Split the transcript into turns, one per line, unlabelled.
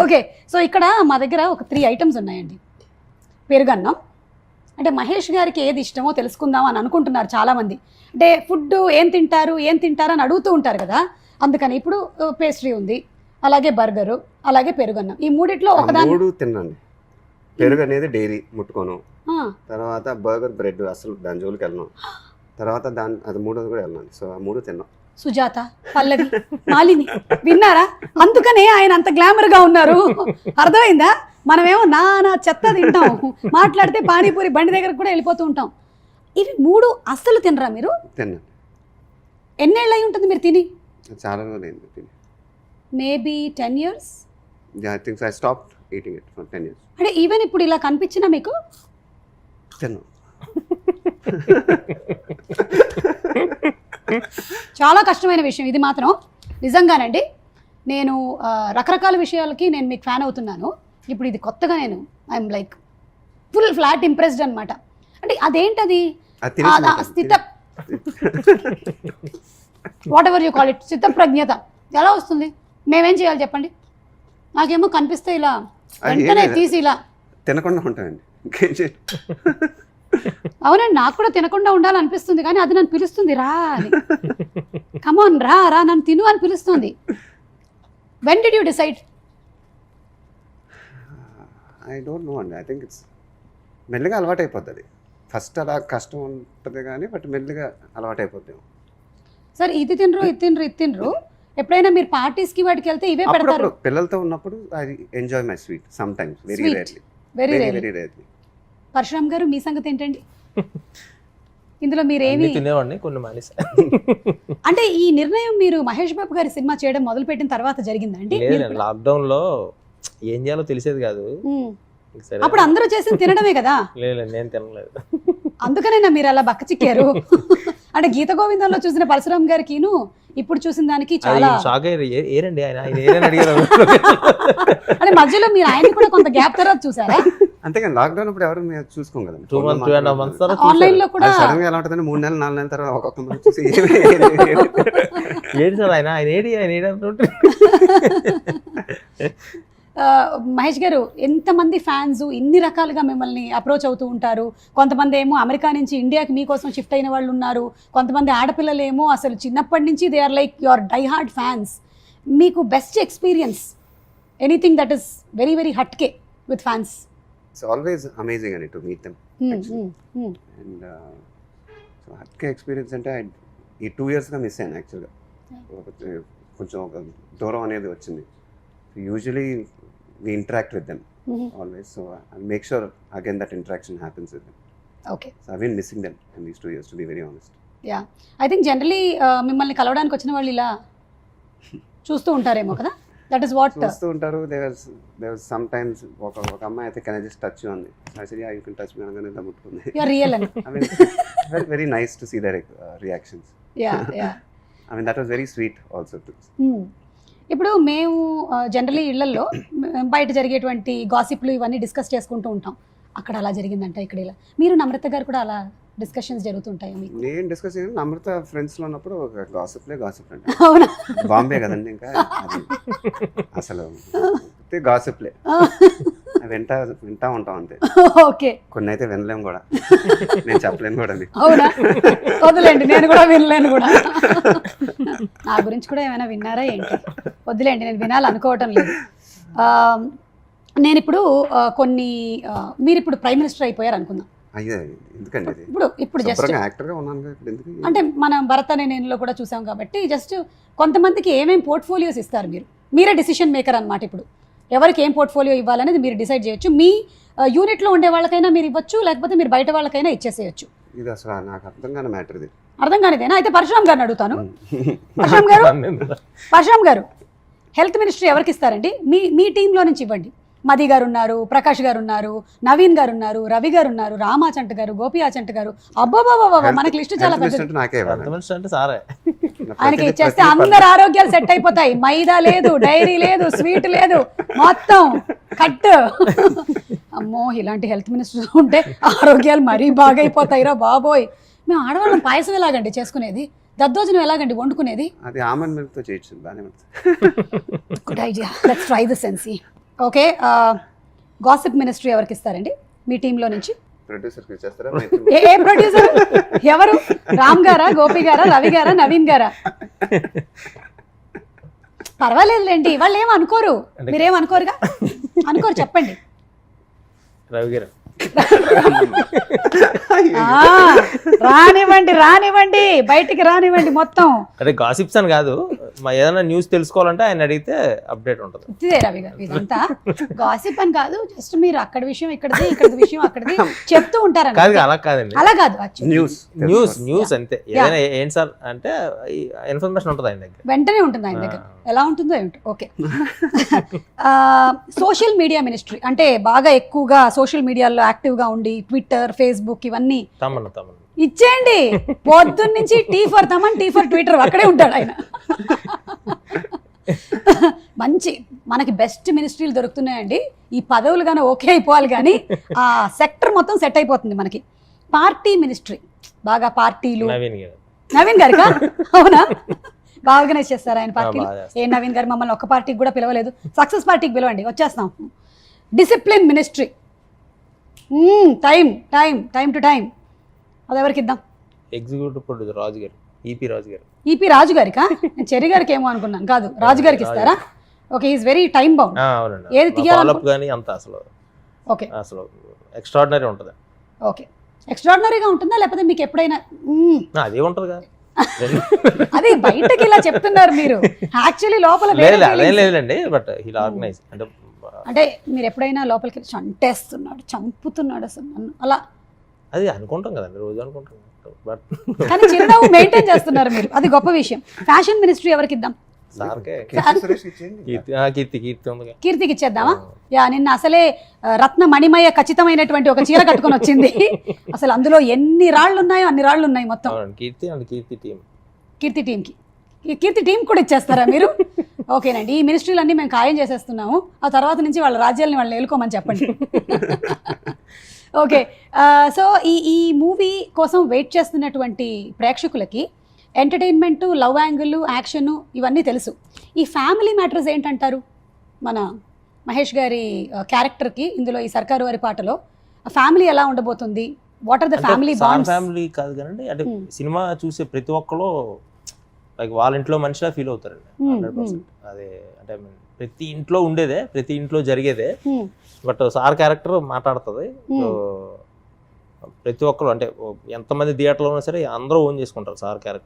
Okay, so ఇక్కడ మా దగ్గర ఒక 3 ఐటమ్స్ ఉన్నాయండి. పెరుగన్నం అంటే మహేష్ గారికి ఏది ఇష్టమో తెలుసుకుందాం అని అనుకుంటున్నారు చాలామంది. అంటే ఫుడ్ ఏం తింటారు అని అడుగుతూ ఉంటారు కదా, అందుకని ఇప్పుడు పేస్ట్రీ ఉంది, అలాగే బర్గరు, అలాగే పెరుగన్నం. ఈ మూడిట్లో ఒకదాన్ని
3 తినండి. పెరుగు అనేది డైలీ ముట్టుకోను, తర్వాత బర్గర్ బ్రెడ్ అసలు దాని జోలికి వెళ్ళను, తర్వాత అది 3 కూడా వెళ్ళను. సో ఆ 3 తిన్నాం.
సుజాత, పల్లవి, మాలిని విన్నారా? అందుకనే ఆయన అంత గ్లామర్గా ఉన్నారు. అర్థమైందా? మనమేమో నా చెత్త తింటాం, మాట్లాడితే పానీపూరి బండి దగ్గరకు కూడా వెళ్ళిపోతూ ఉంటాం. ఇవి 3 అస్సలు తినరా మీరు?
తిన్నాను.
ఎన్నేళ్ళు అయి ఉంటుంది మీరు తిని?
చాలా రోజులు అయింది తిని.
Maybe 10 years.
I think I stopped eating it for 10 years.
అంటే ఈవెన్ ఇప్పుడు ఇలా కనిపించినా మీకు
తిన్నాను.
చాలా కష్టమైన విషయం ఇది మాత్రం నిజంగానండి. నేను రకరకాల విషయాలకి నేను మీకు ఫ్యాన్ అవుతున్నాను. ఇప్పుడు ఇది కొత్తగా I'm like full flat impressed అనమాట. అంటే అదేంటది స్థిత what ever you call it, స్థిత ప్రజ్ఞత ఎలా వస్తుంది? మేమేం చేయాలి చెప్పండి? నాకేమో కనిపిస్తే ఇలా వెంటనే తీసి ఇలా
తినకుండా ఉంటానండి.
అవునండి, నాకు కూడా తినకుండా ఉండాలనిపిస్తుంది, కానీ అది నన్ను పిలుస్తుంది రా అని. కమాన్ రా రా నన్ను తిను అని పిలుస్తుంది. When did you decide?
I don't know అండి. ఐ థింక్ ఇట్స్ మెల్లిగా అలవాటు అయిపోతుంది. ఫస్ట్ అలా కష్టం ఉంటుంది కానీ బట్ మెల్లిగా అలవాటు అయిపోతాం.
సార్ ఇది తినరు ఇది తినరు ఇది తినరు, ఎప్పుడైనా మీరు పార్టీస్కి వాటికి వెళ్తే ఇవే పెడతారు?
పిల్లలతో ఉన్నప్పుడు I enjoy my sweet some times, very rarely.
Parashuram garu మీ సంగతి ఏంటండి? ఇందులో మీరేమి
తినేవాడిని, కొన్ని మానేసా.
అంటే ఈ నిర్ణయం మీరు మహేష్ బాబు గారి సినిమా చేయడం మొదలు పెట్టిన తర్వాత జరిగిందండి?
లాక్డౌన్ లో ఏం చేయాలో తెలిసేది కాదు.
అప్పుడు అందరూ చేసింది తినడమే కదా.
లేదు నేను తినలేదు.
అందుకనేనా మీరు అలా బక్క చిక్కారు? అంటే గీత గోవిందంలో చూసిన పరశురామ్ గారికిను ఇప్పుడు చూసిన దానికి చాలా
షాక్ అయ్యారు. ఏరండి ఆయన ఏరని అడిగారు.
అంటే మధ్యలో మీరు ఆయన కూడా కొంత గ్యాప్ తర్వాత చూసారా?
అంతేగాని లాక్డౌన్ అప్పుడు ఎవరు చూసుకోం కదా.
2 months
ఆన్లైన్ లో కూడా
సడన్ గా ఎలా ఉంటుందంటే 3 నెలలు 4 నెలల తర్వాత ఒక్కొక్క మంది చూసి
ఏడు సార్ ఆయన ఏడి అంటుంటే.
మహేష్ గారు, ఎంతమంది ఫ్యాన్స్ ఇన్ని రకాలుగా మిమ్మల్ని అప్రోచ్ అవుతూ ఉంటారు. కొంతమంది ఏమో అమెరికా నుంచి ఇండియాకి మీకోసం షిఫ్ట్ అయిన వాళ్ళు ఉన్నారు. కొంతమంది ఆడపిల్లలు ఏమో అసలు చిన్నప్పటి నుంచి they are like your die hard fans. మీకు best experience, anything that is very very హట్కే with fans?
It's always amazing to meet them. And so హట్కే ఎక్స్పీరియన్స్ అంటే ఈ 2 yearsగా మిస్ అయ్యాను యాక్చువల్గా. కొంచెం ఒక దూరం అనేది వచ్చింది. Usually we interact with them always, so I'll make sure again that interaction happens with them.
Okay,
so I've been missing them in these 2 years, to be very honest.
Yeah, I think generally మిమ్మల్ని కలవడానికి వచ్చిన వాళ్ళు ఇలా చూస్తూ ఉంటారేమో కదా. That is what
చూస్తూ ఉంటారు. there was sometimes ఒక అమ్మాయి అయితే can I just touch you on it? I said yeah, you can touch me అనగానే ఇలా ముట్టుకుంది.
you are real and
I mean very very nice to see their reactions.
yeah
I mean that was very sweet also too.
ఇప్పుడు మేము generally ఇళ్లలో బయట జరిగేటువంటి గాసిప్లు ఇవన్నీ discuss చేసుకుంటూ ఉంటాం. అక్కడ అలా జరిగిందంట, ఇక్కడ ఇలా. మీరు నమ్రత గారు కూడా అలా డిస్కషన్స్ జరుగుతుంటాయి మీకు?
నేను డిస్కస్ చేయను. నమ్రత ఫ్రెండ్స్ లో ఉన్నప్పుడు గాసిప్ అంటే
అవునా?
బాంబే కదండి, ఇంకా అసలు గాసిప్లే వింటా ఉంటాం అంతే.
ఓకే,
కొన్ని అయితే వినలేము కూడా, నేను చెప్పలేను కూడా.
అవునా? వద్దులేండి, నేను కూడా వినలేను కూడా. నా గురించి కూడా ఏమైనా విన్నారా ఏంటి? వద్దులేండి, నేను వినాలనుకోవటం లేదు. నేను ఇప్పుడు మీరు ఇప్పుడు ప్రైమ్ మినిస్టర్ అయిపోయారు అనుకుందాం.
అయ్యే ఎందుకండి,
ఇప్పుడు జస్ట్
యాక్టర్గా ఉన్నాను ఎందుకు
అంటే మనం భరత్ అనే నేను కూడా చూసాం కాబట్టి జస్ట్ కొంతమందికి ఏమేమి పోర్ట్ఫోలియోస్ ఇస్తారు మీరే డిసిషన్ మేకర్ అన్నమాట. ఇప్పుడు ఎవరికి ఏం పోర్ట్ఫోలియో ఇవ్వాలనేది మీరు డిసైడ్ చేయొచ్చు. మీ యూనిట్లో ఉండే వాళ్ళకైనా మీరు ఇవ్వచ్చు, లేకపోతే మీరు బయట వాళ్ళకైనా ఇచ్చేసేయచ్చు.
ఇది అసలు నాకు అర్థం కాని మ్యాటర్. ఇది
అర్థం కానిదేనా? అయితే పరశురామ్ గారిని అడుగుతాను. పరశురామ్ గారు హెల్త్ మినిస్ట్రీ ఎవరికి ఇస్తారండి? మీ టీంలో నుంచి ఇవ్వండి. మది గారు ఉన్నారు, ప్రకాష్ గారు ఉన్నారు, నవీన్ గారు ఉన్నారు, రవి గారు ఉన్నారు, రామాచంట్ గారు, గోపి ఆచంట్ గారు. అబ్బాబాబా, మనకి లిస్ట్ చాలా పెద్దది. ఆయనకి ఇచ్చేస్తే అందరు ఆరోగ్యాలు సెట్ అయిపోతాయి. మైదా లేదు, డైరీ లేదు, స్వీట్ లేదు, మొత్తం కట్. అమ్మో, ఇలాంటి హెల్త్ మినిస్టర్ ఉంటే ఆరోగ్యాలు మరీ బాగా అయిపోతాయిరా బాబోయ్. మేము ఆడవాళ్ళం పాయసం ఎలాగండి చేసుకునేది? దద్దోజనం ఎలాగండి వండుకునేది?
అది ఆల్మండ్ మిల్క్ తో చేయొచ్చు, బానే ఉంటుంది.
Good idea, let's try this and see. Okay, gossip ministry ఎవరికి ఇస్తారండి మీ టీంలో నుంచి?
ప్రొడ్యూసర్కి ఇచ్చేస్తారా?
ఏ ప్రొడ్యూసర్ ఎవరు? రామ్ గారా, గోపి గారా, రవి గారా, నవీన్ గారా? పర్వాలేదులేండి, వాళ్ళు ఏం అనుకోరు. మీరేం అనుకోరుగా? అనుకోరు, చెప్పండి.
రవి గారు
రానివ్వండి రానివ్వండి, బయటికి రానివ్వండి మొత్తం.
అంటే గాసిప్స్ అని కాదు, మా ఏదైనా న్యూస్ తెలుసుకోవాలంటే ఆయన అడిగితే అప్డేట్ ఉంటుంది.
ఇదే రవి గారు, ఇదంతా గాసిప్ అని కాదు, జస్ట్ మీరు అక్కడ విషయం ఇక్కడిది, ఇక్కడ విషయం అక్కడిది చెప్తూ ఉంటారు.
కాదు అలా కాదండి,
అలా కాదు,
న్యూస్ అంతే. ఏదైనా ఏంటి సార్ అంటే ఇన్ఫర్మేషన్ ఉంటుంది ఆయన దగ్గర,
వెంటనే ఉంటుంది ఆయన దగ్గర. ఎలా ఉంటుందో ఏమిటి. ఓకే, సోషల్ మీడియా మినిస్ట్రీ అంటే బాగా ఎక్కువగా సోషల్ మీడియాలో యాక్టివ్గా ఉండి ట్విట్టర్, ఫేస్బుక్ ఇవన్నీ
తమన్నా
ఇచ్చేయండి. పొద్దున్న నుంచి tea for Thaman, tea for Twitter, అక్కడే ఉంటాడు ఆయన. మంచి మనకి బెస్ట్ మినిస్ట్రీలు దొరుకుతున్నాయండి. ఈ పదవులు కానీ ఓకే అయిపోవాలి, కానీ ఆ సెక్టర్ మొత్తం సెట్ అయిపోతుంది మనకి. పార్టీ మినిస్ట్రీ, బాగా పార్టీలు. నవీన్ గారికా? అవునా, బాగా ఆర్గనైజ్ చేస్తారు ఆయన పార్టీలు. ఏ నవీన్ గారు మమ్మల్ని ఒక్క పార్టీకి కూడా పిలవలేదు, సక్సెస్ పార్టీకి పిలవండి, వచ్చేస్తాం. Discipline ministry, time to time, అది ఎవరికి ఇద్దాం?
ఎగ్జిక్యూటివ్ ప్రొడ్యూసర్ రాజు గారు, ఈపీ రాజు గారు.
ఈపీ రాజు గారికా? నేను చెర్రి గారికి ఏమో అనుకున్నాను. కాదు, రాజు గారికి ఇస్తారా? Okay, is very time bound.
అవునండి,
ఏది తీయాలి
కానీ అంత అసలు
ఓకే,
అసలు ఎక్స్ట్రాడినరీ ఉంటుంది.
ఓకే, ఎక్స్ట్రాడినరీగా ఉంటుందా లేకపోతే మీకు ఎప్పుడైనా
అదే ఉంటుంది కదా?
అది బయటకి ఇలా చెప్తున్నారు మీరు, యాక్చువల్లీ లోపల
అదేం లేదండి, బట్ ఇలా ఆర్గనైజ్
అంటే మీరు ఎప్పుడైనా లోపలికి చంటేస్తున్నాడు, చంపుతున్నాడు అసలు నన్ను అలా
అది అనుకుంటాం కదండి, రోజు అనుకుంటాం, బట్
కానీ చిరునవ్వు మెయింటైన్ చేస్తున్నారు మీరు, అది గొప్ప విషయం. ఫ్యాషన్ మినిస్ట్రీ ఎవరికి ఇద్దాం? కీర్తికి ఇచ్చేద్దామా? యా, నిన్న అసలే రత్న మణిమయ ఖచ్చితమైనటువంటి ఒక చీర కట్టుకొని వచ్చింది. అసలు అందులో ఎన్ని రాళ్ళు ఉన్నాయో అన్ని రాళ్ళు ఉన్నాయి మొత్తం. కీర్తి టీంకి, కీర్తి టీం కూడా ఇచ్చేస్తారా మీరు? ఓకేనండి, ఈ మినిస్ట్రీలన్నీ మేము ఖాయం చేసేస్తున్నాము. ఆ తర్వాత నుంచి వాళ్ళ రాజ్యాలని వాళ్ళని ఏలుకోమని చెప్పండి. ఓకే, సో ఈ మూవీ కోసం వెయిట్ చేస్తున్నటువంటి ప్రేక్షకులకి ఎంటర్టైన్మెంట్, లవ్ యాంగిల్, యాక్షన్ ఇవన్నీ తెలుసు. ఈ ఫ్యామిలీ మ్యాటర్స్ ఏంటంటారు? మన మహేష్ గారి క్యారెక్టర్కి ఇందులో ఈ సర్కారు వారి పాటలో ఫ్యామిలీ ఎలా ఉండబోతుంది? What are the family bonds?
Family కాదు కానీ అంటే సినిమా చూసే ప్రతి ఒక్కరు లైక్ వాళ్ళ ఇంట్లో మనిషిలా ఫీల్ అవుతారండి. 100%. అదే అంటే ప్రతి ఇంట్లో ఉండేదే, ప్రతి ఇంట్లో జరిగేదే. బట్ సార్ క్యారెక్టర్ మాట్లాడుతుంది. ప్రతి ఒక్కరు అంటే ఎంతమంది థియేటర్లో ఉన్నా సరే అందరూ ఓన్ చేసుకుంటారు సార్ క్యారెక్టర్.